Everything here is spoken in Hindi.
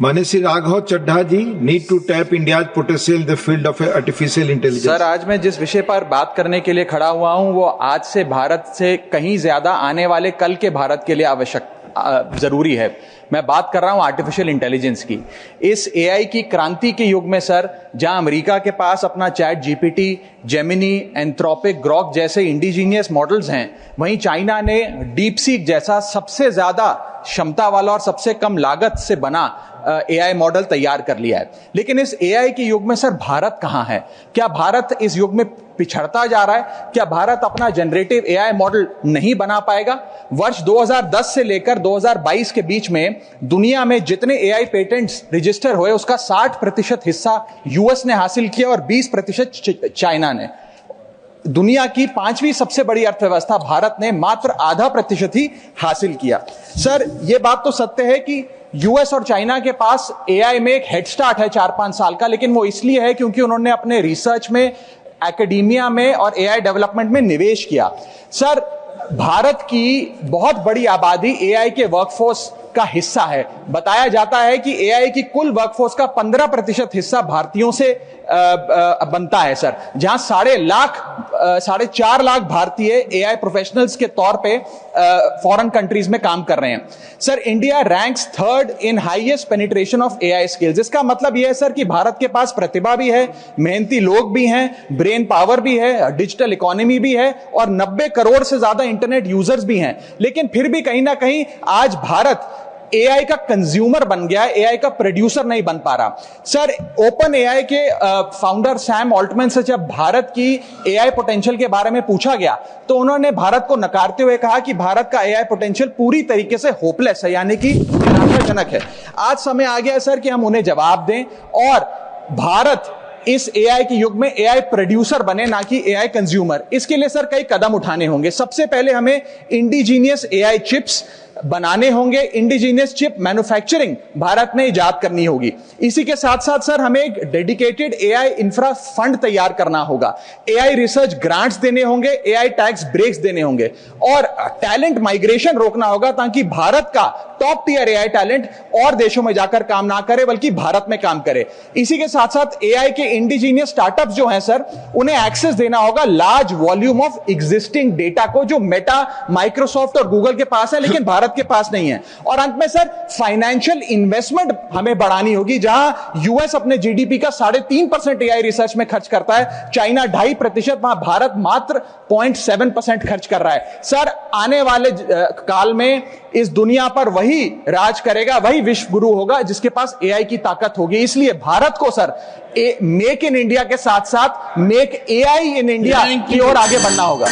माननीय Shri Raghav Chadha ji, need to tap India's potential in the field of artificial intelligence. Sir, आज मैं जिस विषय पर बात करने के लिए खड़ा हुआ हूं वो आज से भारत से कहीं ज्यादा आने वाले कल के भारत के लिए आवश्यक जरूरी है। मैं बात कर रहा हूं आर्टिफिशियल इंटेलिजेंस की। इस एआई की क्रांति के युग में सर, जहां अमेरिका के पास अपना chat GPT, Gemini, Anthropic, Grok जैसे इंडिजीनियस मॉडल्स हैं, वहीं चाइना ने डीप सीक जैसा सबसे ज्यादा क्षमता वाला और सबसे कम लागत से बना एआई मॉडल तैयार कर लिया है। लेकिन इस एआई के युग में सर भारत कहां है? क्या भारत इस युग में पिछड़ता जा रहा है? क्या भारत अपना जनरेटिव एआई मॉडल नहीं बना पाएगा? वर्ष 2010 से लेकर 2022 के बीच में दुनिया में जितने एआई पेटेंट्स रजिस्टर हुए उसका 60% हिस्सा यूएस ने हासिल किया और 20% चाइना ने। दुनिया की 5वीं सबसे बड़ी अर्थव्यवस्था भारत ने मात्र 0.5% ही हासिल किया। सर, यह बात तो सत्य है कि यूएस और चाइना के पास एआई में एक हेड स्टार्ट है 4-5 साल का, लेकिन वो इसलिए है क्योंकि उन्होंने अपने रिसर्च में, एकेडमिया में और एआई डेवलपमेंट में निवेश किया। सर, भारत की बहुत बड़ी आबादी एआई के वर्कफोर्स का हिस्सा है। बताया जाता है कि एआई की कुल वर्कफोर्स का 15% हिस्सा भारतीयों से बनता है सर, जहां 4.5 लाख भारतीय एआई प्रोफेशनल्स के तौर पे फॉरेन कंट्रीज में काम कर रहे हैं। Sir, India ranks 3rd in highest penetration of AI skills. इसका मतलब यह है सर कि भारत के पास प्रतिभा भी है, मेहनती लोग भी हैं, ब्रेन पावर भी है, डिजिटल इकोनॉमी भी है और 90 करोड़ से ज्यादा इंटरनेट यूजर्स भी हैं। लेकिन फिर भी कहीं ना कहीं आज भारत एआई का कंज्यूमर बन गया है, एआई का प्रोड्यूसर नहीं बन पा रहा। सर, ओपन एआई के फाउंडर सैम ऑल्टमैन से जब भारत की एआई पोटेंशियल के बारे में पूछा गया तो उन्होंने भारत को नकारते हुए कहा कि भारत का एआई पोटेंशियल पूरी तरीके से होपलेस है, यानी कि निराशाजनक है। आज समय आ गया है सर कि हम उन्हें जवाब दें और भारत इस एआई के युग में एआई प्रोड्यूसर बने, ना कि एआई कंज्यूमर। इसके लिए सर कई कदम उठाने होंगे। सबसे पहले हमें इंडिजीनियस एआई चिप्स बनाने होंगे। इंडिजीनियस चिप मैन्युफैक्चरिंग भारत में इजाद करनी होगी। इसी के साथ साथ सर हमें एक डेडिकेटेड एआई इंफ्रा फंड तैयार करना होगा। एआई रिसर्च ग्रांट्स देने होंगे, एआई टैक्स ब्रेक्स देने होंगे और टैलेंट माइग्रेशन रोकना होगा ताकि भारत का टॉप टियर एआई टैलेंट और देशों में जाकर काम ना करे बल्कि भारत में काम करे। इसी के साथ साथ एआई के इंडिजीनियस स्टार्टअप्स जो हैं सर, उन्हें एक्सेस देना होगा large volume of existing data को, जो मेटा, माइक्रोसॉफ्ट और गूगल के पास है लेकिन भारत के पास नहीं है। और अंत में सर फाइनेंशियल इन्वेस्टमेंट हमें बढ़ानी होगी। जहां यूएस अपने जीडीपी का 3.5% एआई रिसर्च में खर्च करता है, चाइना 2.5%, वहां भारत मात्र 0.7% खर्च कर रहा है। सर, आने वाले काल में इस दुनिया पर वही राज करेगा, वही विश्व गुरु होगा जिसके पास एआई की ताकत होगी। इसलिए भारत को सर मेक इन इंडिया के साथ साथ मेक एआई इन इंडिया की ओर आगे बढ़ना होगा।